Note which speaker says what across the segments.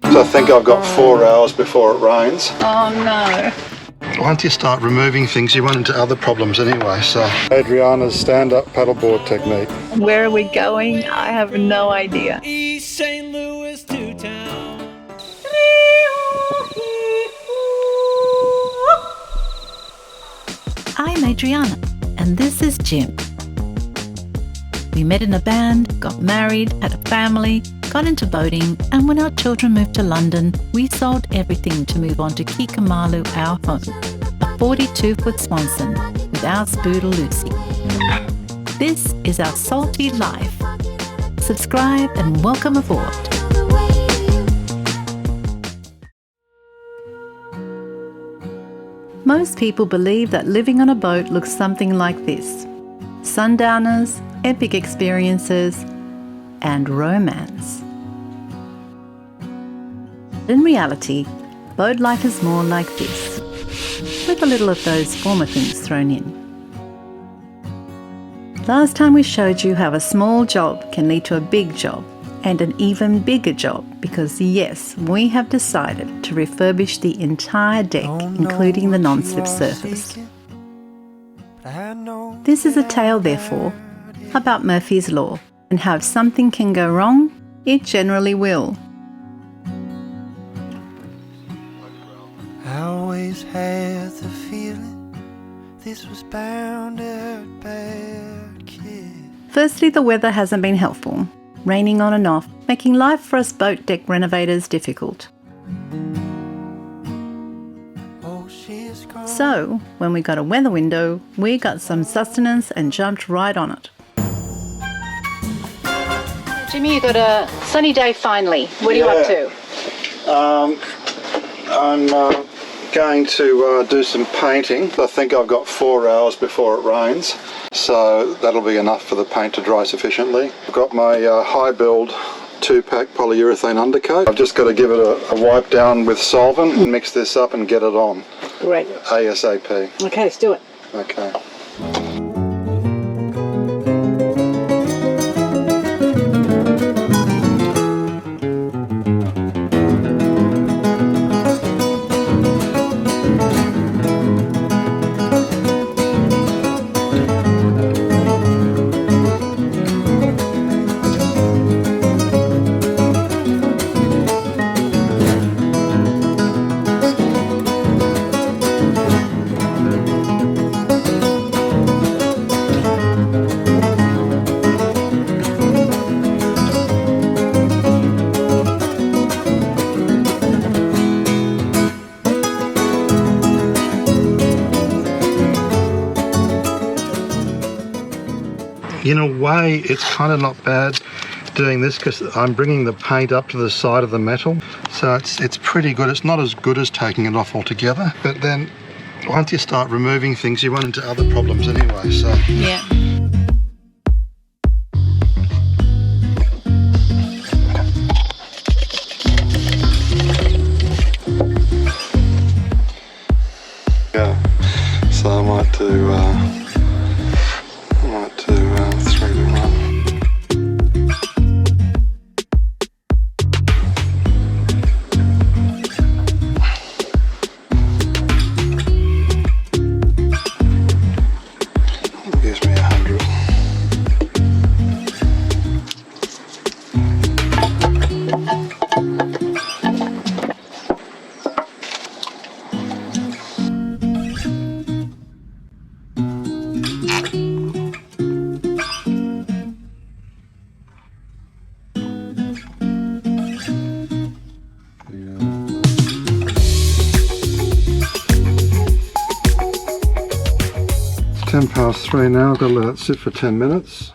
Speaker 1: So I think I've got 4 hours before it rains.
Speaker 2: Oh no.
Speaker 1: Once you start removing things, you run into other problems anyway. So Adriana's stand-up paddleboard technique.
Speaker 2: Where are we going? I have no idea.
Speaker 3: East St. Louis to town.
Speaker 4: I'm Adriana, and this is Jim. We met in a band, got married, had a family, got into boating, and when our children moved to London, we sold everything to move on to Kekaimalu, our home, a 42-foot Swanson with our Spoodle Lucy. This is our salty life. Subscribe and welcome aboard. Most people believe that living on a boat looks something like this: sundowners, epic experiences, and romance. In reality, boat life is more like this, with a little of those former things thrown in. Last time we showed you how a small job can lead to a big job, and an even bigger job, because yes, we have decided to refurbish the entire deck, including the non-slip surface. This is a tale, therefore, about Murphy's Law, and how if something can go wrong, it generally will.
Speaker 5: I always had the feeling this was bound to bad kid.
Speaker 4: Firstly, the weather hasn't been helpful, raining on and off, making life for us boat deck renovators difficult. So, when we got a weather window, we got some sustenance and jumped right on it. Jimmy, you got a sunny day finally. What are you up to?
Speaker 1: I'm going to do some painting. I think I've got 4 hours before it rains, so that'll be enough for the paint to dry sufficiently. I've got my high build 2-pack polyurethane undercoat. I've just got to give it a wipe down with solvent and mix this up and get it on.
Speaker 4: Great.
Speaker 1: ASAP.
Speaker 4: Okay, let's do it.
Speaker 1: Okay. In a way, it's kind of not bad doing this because I'm bringing the paint up to the side of the metal, so it's pretty good. It's not as good as taking it off altogether, but then once you start removing things, you run into other problems anyway. So
Speaker 2: Yeah.
Speaker 1: yeah, so I might do 3 to 1. Gives me 100. It's 3:10 now. I've got to let it sit for 10 minutes.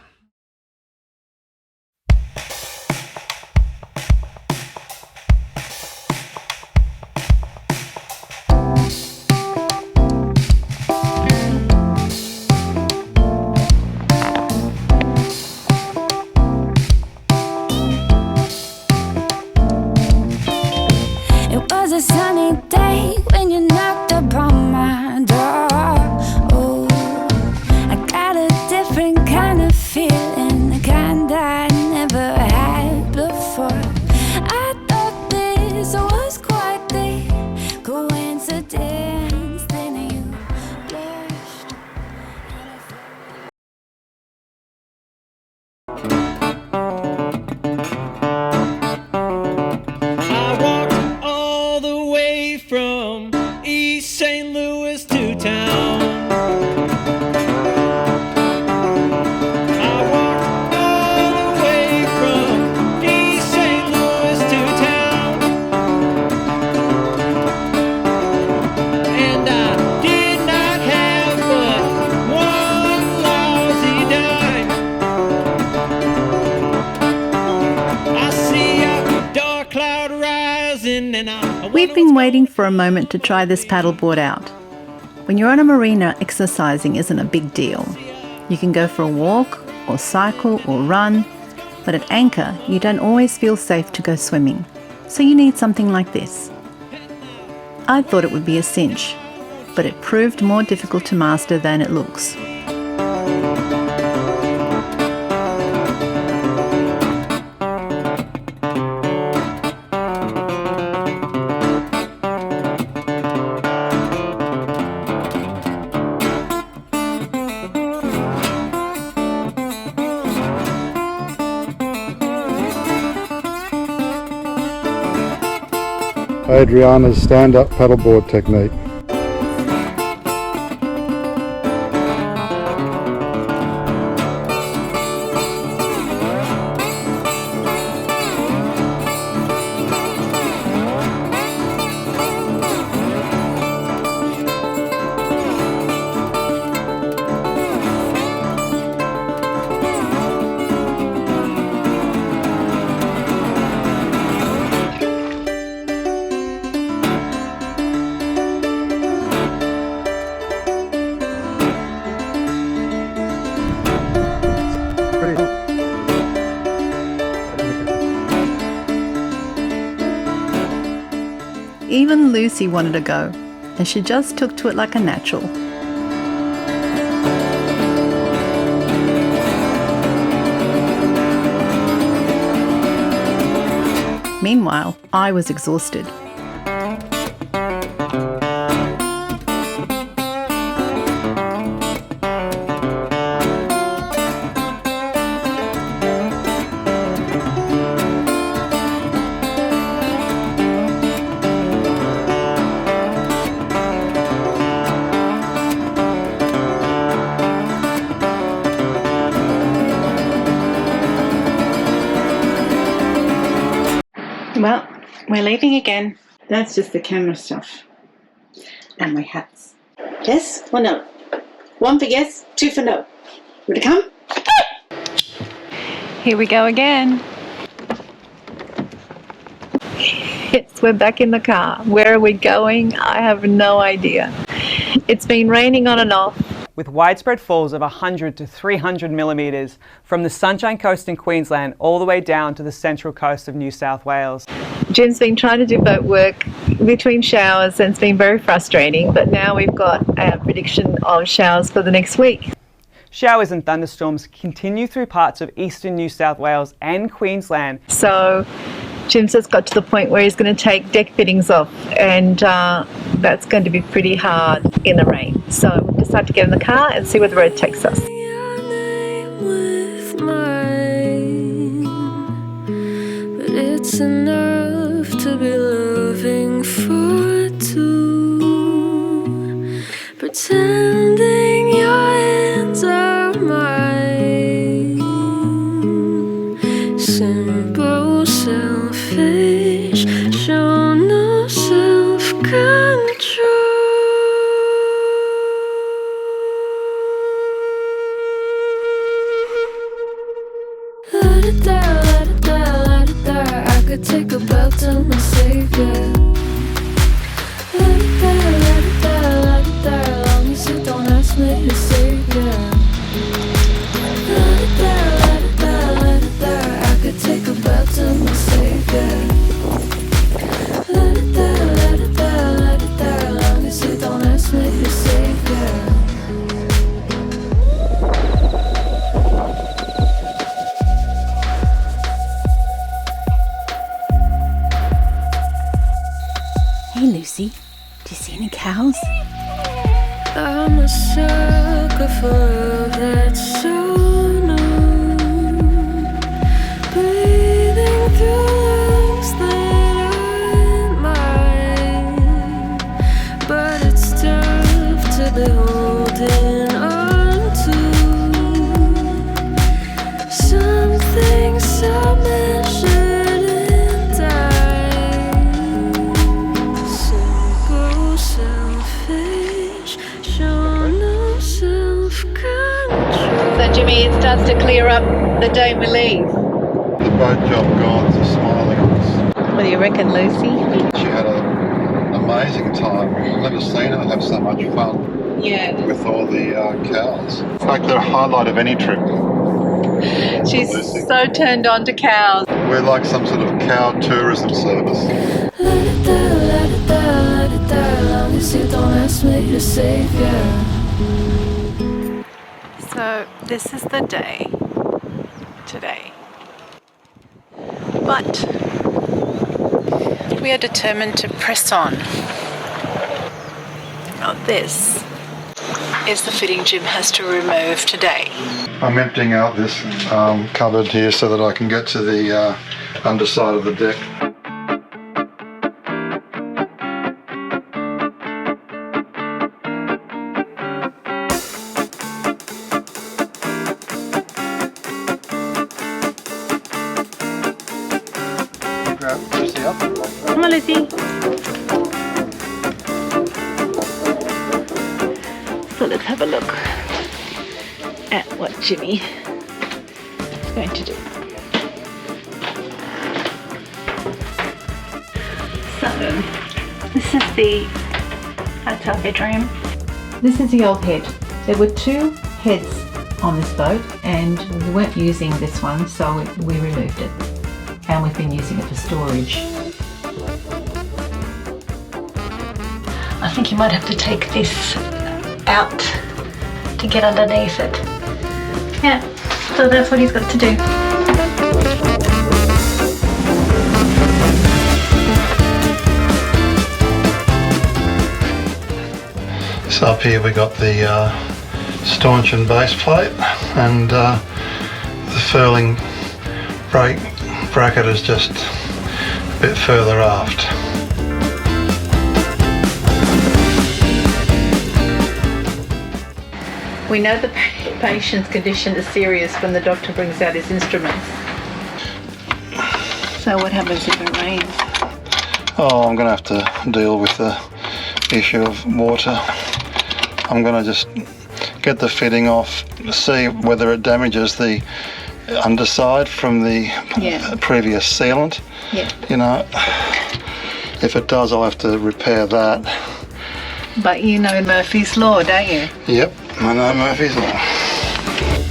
Speaker 6: It was a sunny day when you knocked upon my door. Oh, I got a different kind of feeling.
Speaker 3: buzzing and I
Speaker 4: We've been waiting for a moment to try this paddleboard out. When you're on a marina, exercising isn't a big deal. You can go for a walk, or cycle, or run, but at anchor, you don't always feel safe to go swimming, so you need something like this. I thought it would be a cinch, but it proved more difficult to master than it looks.
Speaker 1: Adriana's stand-up paddleboard technique.
Speaker 4: Even Lucy wanted to go, and she just took to it like a natural. Meanwhile, I was exhausted. Well, we're leaving again. That's just the camera stuff. And my hats. Yes or no? 1 for yes, 2 for no. Would it come?
Speaker 2: Here we go again. Yes, we're back in the car. Where are we going? I have no idea. It's been raining on and off.
Speaker 7: With widespread falls of 100 to 300 millimetres from the Sunshine Coast in Queensland all the way down to the central coast of New South Wales.
Speaker 2: Jim's been trying to do boat work between showers and it's been very frustrating, but now we've got a prediction of showers for the next week.
Speaker 7: Showers and thunderstorms continue through parts of eastern New South Wales and Queensland.
Speaker 2: So Jim's just got to the point where he's going to take deck fittings off, and that's going to be pretty hard in the rain. So we decided to get in the car and see where the road takes us.
Speaker 6: Your name with mine, but it's enough to be loving for two, pretending your hands are mine, simple, selfish, show no self-control. Let it down, let it down, let it down. I could take a bow to my savior. Let it down, let it down, let it down. Long as you don't ask me to save you. Let it down, let it down, let it down. I could take a bow to my savior. Let it down, let it down, let it down. Long as you don't ask me to save you.
Speaker 4: Hey Lucy, do you see any cows?
Speaker 6: I'm a sucker for love that's so new, breathing through lungs that aren't mine, but it's tough to be holding on to something so measured in time, simple, selfish, show no self-control.
Speaker 2: So Jimmy, it starts to clear up the day we leave.
Speaker 1: The boat job gods are smiling at us.
Speaker 2: What are you reckon, Lucy?
Speaker 1: She had an amazing time. I've never seen her have so much fun
Speaker 2: Yeah.
Speaker 1: with all the cows. It's like the highlight of any trip.
Speaker 2: She's
Speaker 1: Lucy.
Speaker 2: so turned on to cows.
Speaker 1: We're like some sort of cow tourism service.
Speaker 6: Let it die, let it die, let it die. Long as you don't ask me to save you.
Speaker 2: So this is the day today. But we are determined to press on. Now this is the fitting Jim has to remove today.
Speaker 1: I'm emptying out this cupboard here so that I can get to the underside of the deck. Grab Lucy up.
Speaker 2: Come on, Lucy. So let's have a look at what Jimmy is going to do. So, this is that's our bedroom.
Speaker 4: This is the old head. There were two heads on this boat and we weren't using this one, so we removed it. And we've been using it for storage.
Speaker 2: I think you might have to take this out to get underneath it. Yeah, so that's what he's got to do.
Speaker 1: So up here we got the staunch and base plate, and the furling bracket is just a bit further aft.
Speaker 2: We know the patient's condition is serious when the doctor brings out his instruments. So what happens if it rains?
Speaker 1: Oh, I'm going to have to deal with the issue of water. I'm going to just get the fitting off, see whether it damages the underside from the previous sealant.
Speaker 2: Yeah.
Speaker 1: You know, if it does, I'll have to repair that.
Speaker 2: But you know Murphy's Law, don't you?
Speaker 1: Yep, I know Murphy's Law.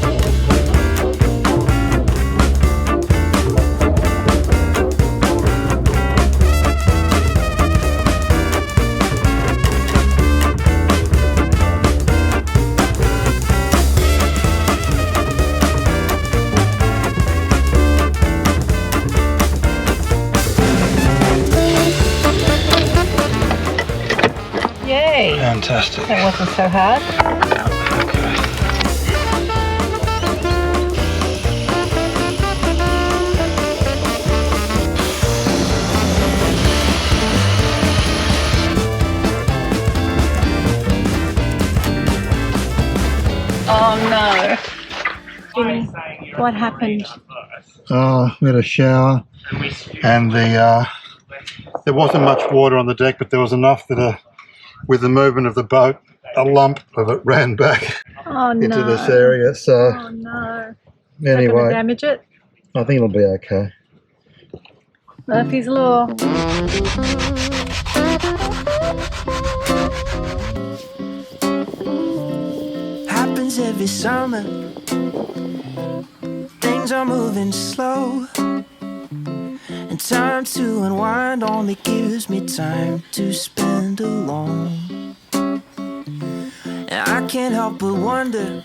Speaker 2: Yay!
Speaker 1: Fantastic.
Speaker 2: That wasn't so hard. Oh no. Jimmy, what happened?
Speaker 1: Oh, we had a shower, and there wasn't much water on the deck, but there was enough that with the movement of the boat, a lump of it ran back into this area. So
Speaker 2: Oh no.
Speaker 1: anyway,
Speaker 2: Damage it?
Speaker 1: I think it'll be okay.
Speaker 2: Murphy's Law.
Speaker 5: Happens every summer. Things are moving slow, and time to unwind only gives me time to spend alone. And I can't help but wonder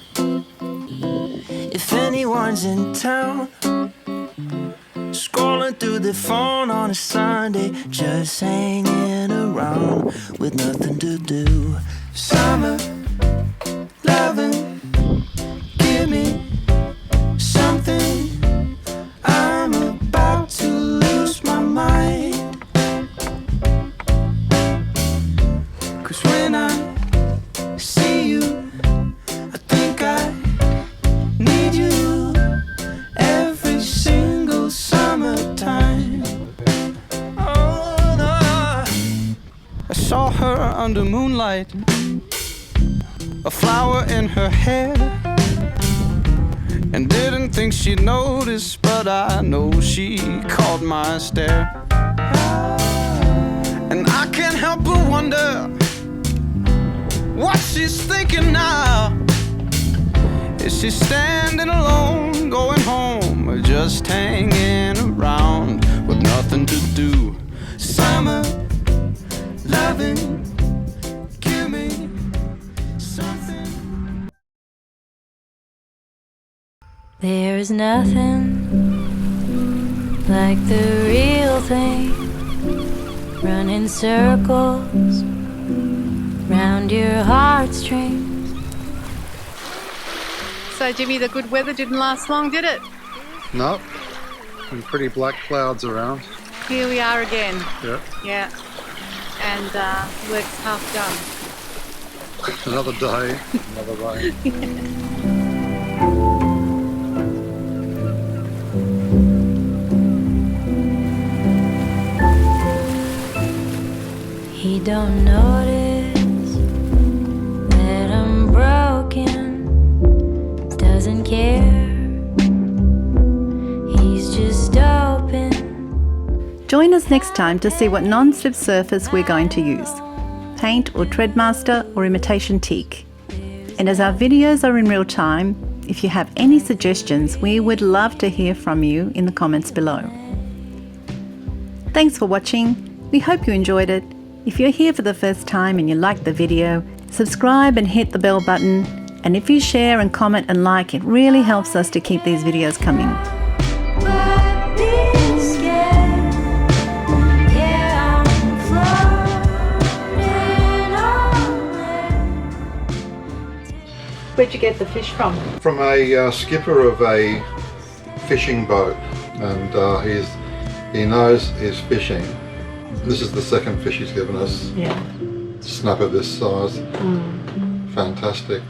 Speaker 5: if anyone's in town, scrolling through the phone on a Sunday, just hanging around with nothing to do. Summer loving, give me something. I'm about to lose my mind. 'Cause when I see you, I think I need you every single summertime. Oh no. I saw her under moonlight, a flower in her hair, and didn't think she'd notice, but I know she caught my stare. And I can't help but wonder what she's thinking now. Is she standing alone, going home, or just hanging around with nothing to do? Summer, loving, give me something.
Speaker 6: There's nothing like the real thing, running circles round your heartstrings.
Speaker 2: So Jimmy, the good weather didn't last long, did it?
Speaker 1: Nope. Some pretty black clouds around.
Speaker 2: Here we are again.
Speaker 1: Yeah.
Speaker 2: Yeah. And work's half done.
Speaker 1: Another day, another rain.
Speaker 6: He don't notice that I'm broken, doesn't care, he's just open.
Speaker 4: Join us next time to see what non-slip surface we're going to use. Paint or Threadmaster or imitation teak. And as our videos are in real time, if you have any suggestions, we would love to hear from you in the comments below. Thanks for watching. We hope you enjoyed it. If you're here for the first time and you like the video, subscribe and hit the bell button. And if you share and comment and like, it really helps us to keep these videos coming.
Speaker 6: But be scared, yeah, I'm floating away.
Speaker 2: Where'd you get the fish from?
Speaker 1: From a skipper of a fishing boat, and he knows he's fishing. This is the second fish he's given us.
Speaker 2: Yeah.
Speaker 1: Snapper this size. Fantastic.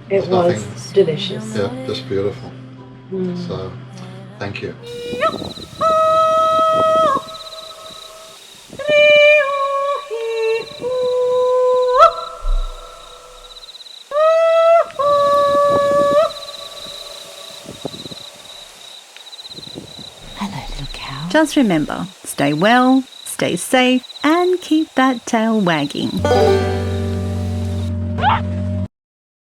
Speaker 2: It
Speaker 1: There's
Speaker 2: was
Speaker 1: nothing-
Speaker 2: delicious.
Speaker 1: Yeah, just beautiful. So, thank you.
Speaker 4: Hello, little cow. Just remember, stay well, stay safe, and keep that tail wagging.